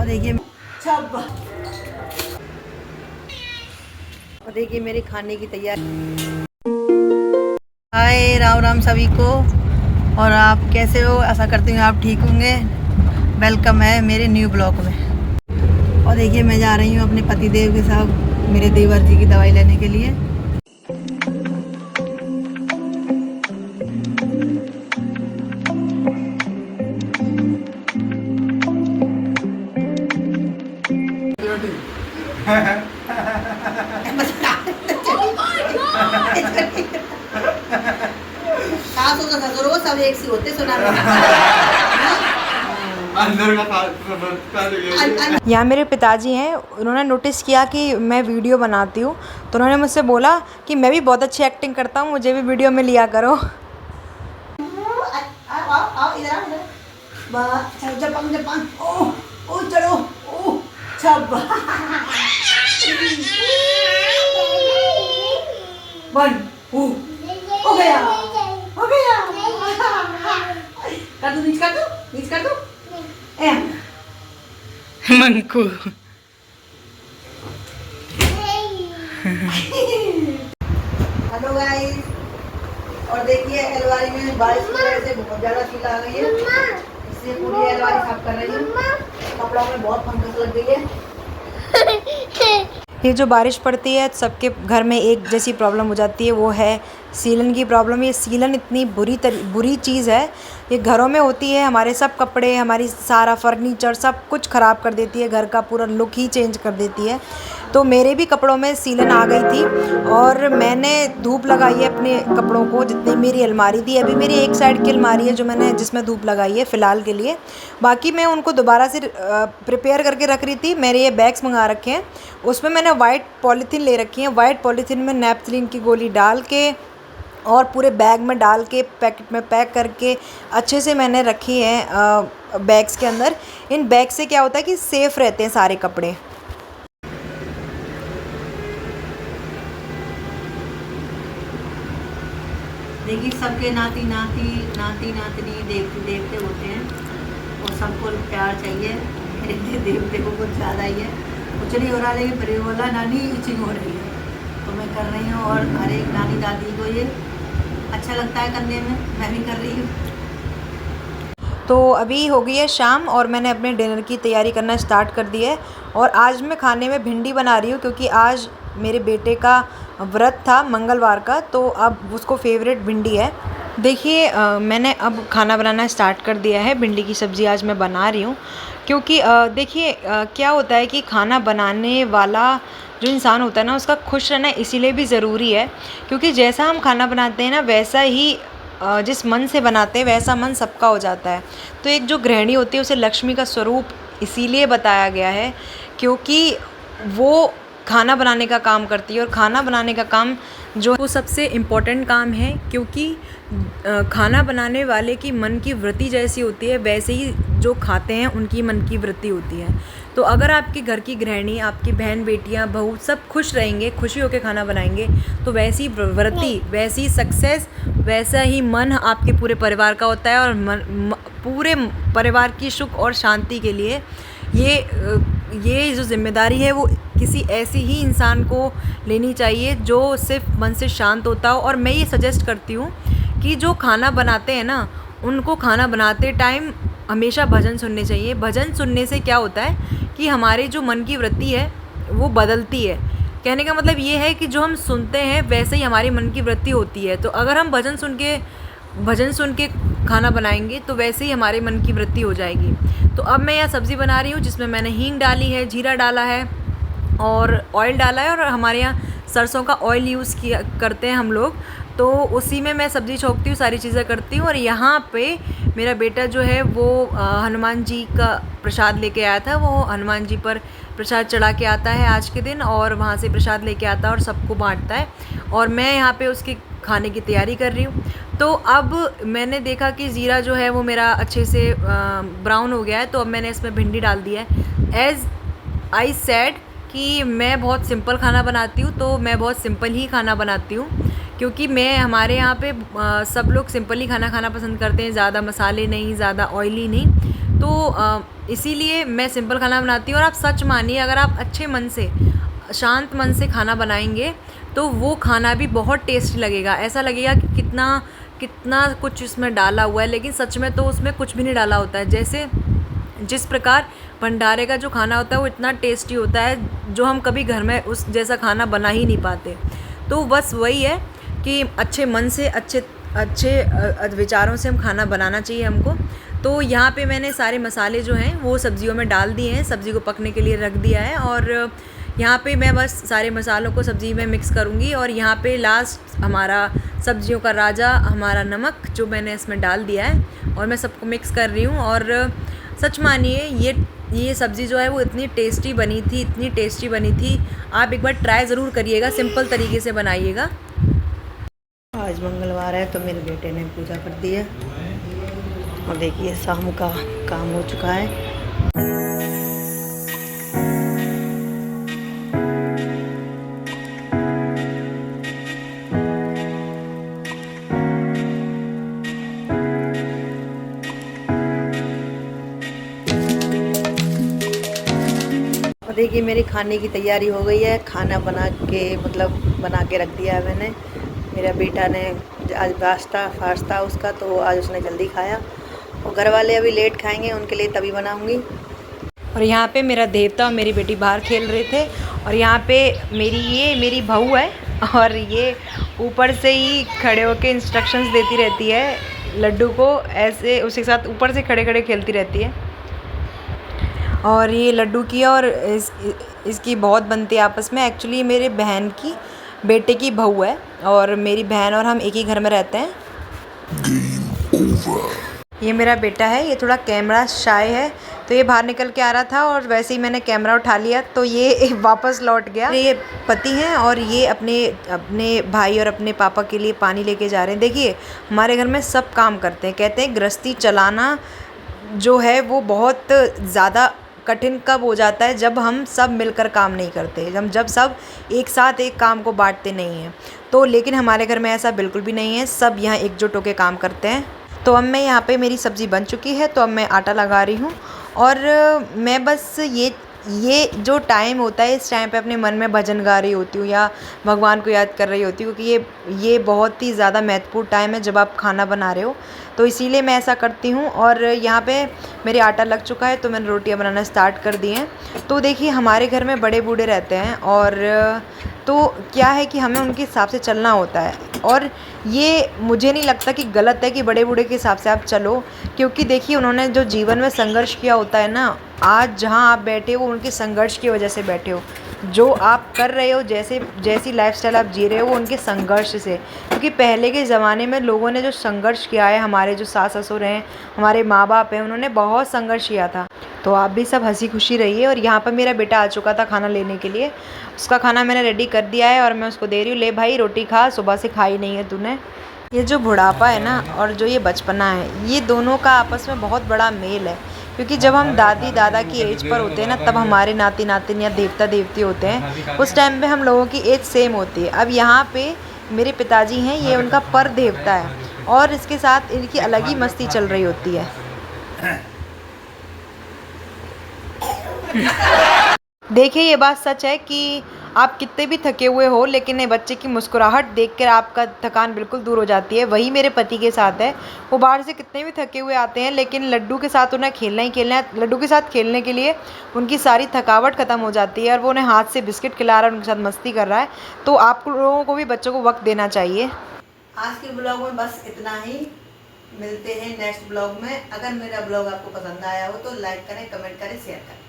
और देखिए मेरे खाने की तैयारी। हाय राम राम सभी को। और आप कैसे हो? आशा करती हूँ आप ठीक होंगे। वेलकम है मेरे न्यू ब्लॉग में। और देखिए मैं जा रही हूँ अपने पतिदेव के साथ मेरे देवर जी की दवाई लेने के लिए। सास और ससुर वो सब एक सी होते सुना। यहाँ मेरे पिताजी हैं, उन्होंने नोटिस किया कि मैं वीडियो बनाती हूँ तो उन्होंने मुझसे बोला कि मैं भी बहुत अच्छी एक्टिंग करता हूँ, मुझे भी वीडियो में लिया करो। हो गया हो गया। कर दो नीच कर दो नीच कर दो। Manku hello guys. और देखिए अलमारी में बारिश की वजह से बहुत ज़्यादा कील आ गई है, इसलिए पूरी अलमारी साफ कर रही हूँ। कपड़ों में बहुत फंगस लग गई है। ये जो बारिश पड़ती है सबके घर में एक जैसी प्रॉब्लम हो जाती है, वो है सीलन की प्रॉब्लम। ये सीलन इतनी बुरी चीज़ है, ये घरों में होती है, हमारे सब कपड़े, हमारी सारा फर्नीचर सब कुछ ख़राब कर देती है, घर का पूरा लुक ही चेंज कर देती है। तो मेरे भी कपड़ों में सीलन आ गई थी और मैंने धूप लगाई है अपने कपड़ों को, जितनी मेरी अलमारी थी। अभी मेरी एक साइड की अलमारी है जो मैंने जिसमें धूप लगाई है फ़िलहाल के लिए, बाकी मैं उनको दोबारा से प्रिपेयर करके रख रही थी। मेरे ये बैग्स मंगा रखे हैं, उसमें मैंने वाइट पॉलीथीन ले रखी है। वाइट पॉलीथीन में नैपथलीन की गोली डाल के और पूरे बैग में डाल के पैकेट में पैक करके अच्छे से मैंने रखी है बैग्स के अंदर। इन बैग से क्या होता है कि सेफ़ रहते हैं सारे कपड़े। देखिए सबके नाती नातनी देवते होते हैं और सबको प्यार चाहिए। मेरे देवते को कुछ ज़्यादा ही है, कुछ नहीं हो रहा लेकिन फिर बोला नानी इचिंग हो रही है तो मैं कर रही हूँ। और हर एक नानी दादी को ये अच्छा लगता है करने में, मैं भी कर रही हूँ। तो अभी हो गई है शाम और मैंने अपने डिनर की तैयारी करना स्टार्ट कर दी है। और आज मैं खाने में भिंडी बना रही हूँ क्योंकि आज मेरे बेटे का व्रत था मंगलवार का, तो अब उसको फेवरेट भिंडी है। देखिए मैंने अब खाना बनाना स्टार्ट कर दिया है। भिंडी की सब्ज़ी आज मैं बना रही हूँ क्योंकि देखिए क्या होता है कि खाना बनाने वाला जो इंसान होता है ना, उसका खुश रहना इसीलिए भी ज़रूरी है क्योंकि जैसा हम खाना बनाते हैं ना वैसा ही जिस मन से बनाते हैं वैसा मन सबका हो जाता है। तो एक जो गृहिणी होती है उसे लक्ष्मी का स्वरूप इसीलिए बताया गया है क्योंकि वो खाना बनाने का काम करती है और खाना बनाने का काम जो वो सबसे इम्पोर्टेंट काम है क्योंकि खाना बनाने वाले की मन की वृत्ति जैसी होती है वैसे ही जो खाते हैं उनकी मन की वृत्ति होती है। तो अगर आपके घर की गृहिणी, आपकी बहन, बेटियां, बहू सब खुश रहेंगे, खुशी होकर खाना बनाएंगे तो वैसी वृत्ति, वैसी सक्सेस, वैसा ही मन आपके पूरे परिवार का होता है। और पूरे परिवार की सुख और शांति के लिए ये जो जिम्मेदारी है वो किसी ऐसे ही इंसान को लेनी चाहिए जो सिर्फ मन से शांत होता हो। और मैं ये सजेस्ट करती हूँ कि जो खाना बनाते हैं ना, उनको खाना बनाते टाइम हमेशा भजन सुनने चाहिए। भजन सुनने से क्या होता है कि हमारे जो मन की वृत्ति है वो बदलती है। कहने का मतलब ये है कि जो हम सुनते हैं वैसे ही हमारे मन की वृत्ति होती है। तो अगर हम भजन सुन के खाना बनाएंगे तो वैसे ही हमारे मन की वृत्ति हो जाएगी। तो अब मैं यह सब्ज़ी बना रही हूँ जिसमें मैंने हींग डाली है, जीरा डाला है और ऑयल डाला है। और हमारे यहाँ सरसों का ऑयल यूज़ करते हैं हम लोग, तो उसी में मैं सब्ज़ी छोंकती हूँ, सारी चीज़ें करती हूँ। और यहाँ पे मेरा बेटा जो है वो हनुमान जी का प्रसाद लेके आया था। वो हनुमान जी पर प्रसाद चढ़ा के आता है आज के दिन और वहाँ से प्रसाद लेके आता है और सबको बांटता है। और मैं यहाँ पे उसके खाने की तैयारी कर रही हूँ। तो अब मैंने देखा कि ज़ीरा जो है वो मेरा अच्छे से ब्राउन हो गया है, तो अब मैंने इसमें भिंडी डाल दी है। एज़ आई सेड कि मैं बहुत सिंपल खाना बनाती हूँ, तो मैं बहुत सिंपल ही खाना बनाती हूँ क्योंकि हमारे यहाँ पे सब लोग सिंपल ही खाना खाना पसंद करते हैं, ज़्यादा मसाले नहीं, ज़्यादा ऑयली नहीं। तो इसीलिए मैं सिंपल खाना बनाती हूँ। और आप सच मानिए, अगर आप अच्छे मन से, शांत मन से खाना बनाएंगे तो वो खाना भी बहुत टेस्टी लगेगा। ऐसा लगेगा कि कितना कितना कुछ इसमें डाला हुआ है, लेकिन सच में तो उसमें कुछ भी नहीं डाला होता है। जैसे जिस प्रकार भंडारे का जो खाना होता है वो इतना टेस्टी होता है, जो हम कभी घर में उस जैसा खाना बना ही नहीं पाते। तो बस वही है कि अच्छे मन से, अच्छे अच्छे विचारों से हम खाना बनाना चाहिए हमको। तो यहाँ पे मैंने सारे मसाले जो हैं वो सब्जियों में डाल दिए हैं, सब्ज़ी को पकने के लिए रख दिया है। और यहाँ पे मैं बस सारे मसालों को सब्ज़ी में मिक्स करूँगी। और यहाँ पे लास्ट हमारा सब्जियों का राजा, हमारा नमक जो मैंने इसमें डाल दिया है, और मैं सबको मिक्स कर रही हूँ। और सच मानिए ये सब्ज़ी जो है वो इतनी टेस्टी बनी थी, इतनी टेस्टी बनी थी। आप एक बार ट्राई ज़रूर करिएगा, सिंपल तरीके से बनाइएगा। आज मंगलवार है तो मेरे बेटे ने पूजा कर दी है और देखिए शाम का काम हो चुका है। और देखिए मेरी खाने की तैयारी हो गई है। खाना बना के रख दिया है मैंने। मेरा बेटा ने आज फास्ता उसका, तो आज उसने जल्दी खाया। और घर वाले अभी लेट खाएंगे, उनके लिए तभी बनाऊंगी। और यहाँ पे मेरा देवता और मेरी बेटी बाहर खेल रहे थे। और यहाँ पे मेरी बहू है, और ये ऊपर से ही खड़े होके इंस्ट्रक्शंस देती रहती है लड्डू को, ऐसे उसके साथ ऊपर से खड़े खड़े खेलती रहती है। और ये लड्डू की और इसकी बहुत बनती है आपस में। एक्चुअली मेरे बहन की बेटे की बहू है, और मेरी बहन और हम एक ही घर में रहते हैं। ये मेरा बेटा है, ये थोड़ा कैमरा शाय है, तो ये बाहर निकल के आ रहा था और वैसे ही मैंने कैमरा उठा लिया तो ये वापस लौट गया। ये पति हैं और ये अपने भाई और अपने पापा के लिए पानी लेके जा रहे हैं। देखिए हमारे घर में सब काम करते हैं। कहते हैं गृहस्थी चलाना जो है वो बहुत ज़्यादा कठिन कब हो जाता है, जब हम सब मिलकर काम नहीं करते, जब सब एक साथ एक काम को बांटते नहीं हैं। तो लेकिन हमारे घर में ऐसा बिल्कुल भी नहीं है, सब यहाँ एकजुट होकर काम करते हैं। तो अब मैं यहाँ पे मेरी सब्ज़ी बन चुकी है, तो अब मैं आटा लगा रही हूँ। और मैं बस ये जो टाइम होता है, इस टाइम पे अपने मन में भजन गा रही होती हूँ या भगवान को याद कर रही होती हूँ, क्योंकि ये बहुत ही ज़्यादा महत्वपूर्ण टाइम है जब आप खाना बना रहे हो। तो इसीलिए मैं ऐसा करती हूँ। और यहाँ पे मेरे आटा लग चुका है, तो मैंने रोटियाँ बनाना स्टार्ट कर दी हैं। तो देखिए हमारे घर में बड़े बूढ़े रहते हैं, और तो क्या है कि हमें उनके हिसाब से चलना होता है। और ये मुझे नहीं लगता कि गलत है कि बड़े बूढ़े के हिसाब से आप चलो, क्योंकि देखिए उन्होंने जो जीवन में संघर्ष किया होता है ना, आज जहाँ आप बैठे हो उनके संघर्ष की वजह से बैठे हो। जो आप कर रहे हो, जैसी लाइफस्टाइल आप जी रहे हो, वो उनके संघर्ष से। क्योंकि पहले के ज़माने में लोगों ने जो संघर्ष किया है, हमारे जो सास ससुर हैं, हमारे माँ बाप हैं, उन्होंने बहुत संघर्ष किया था। तो आप भी सब हंसी खुशी रहिए। और यहाँ पर मेरा बेटा आ चुका था खाना लेने के लिए, उसका खाना मैंने रेडी कर दिया है और मैं उसको दे रही हूँ, ले भाई रोटी खा, सुबह से खाई नहीं है तूने। ये जो बुढ़ापा है ना और जो ये बचपना है, ये दोनों का आपस में बहुत बड़ा मेल है। क्योंकि जब हम दादी दादा की एज पर होते हैं ना, तब हमारे नाती नातिन या देवता देवती होते हैं, उस टाइम पे हम लोगों की एज सेम होती है। अब यहाँ पे मेरे पिताजी हैं, ये उनका पर देवता है, और इसके साथ इनकी अलग ही मस्ती चल रही होती है। देखिए ये बात सच है कि आप कितने भी थके हुए हो, लेकिन ये बच्चे की मुस्कुराहट देखकर आपका थकान बिल्कुल दूर हो जाती है। वही मेरे पति के साथ है, वो बाहर से कितने भी थके हुए आते हैं, लेकिन लड्डू के साथ उन्हें खेलना ही खेलना है। लड्डू के साथ खेलने के लिए उनकी सारी थकावट ख़त्म हो जाती है, और वो उन्हें हाथ से बिस्किट खिला रहा है, उनके साथ मस्ती कर रहा है। तो आप लोगों को भी बच्चों को वक्त देना चाहिए। आज के ब्लॉग में बस इतना ही, मिलते हैं नेक्स्ट ब्लॉग में। अगर मेरा ब्लॉग आपको पसंद आया हो तो लाइक करें, कमेंट करें, शेयर करें।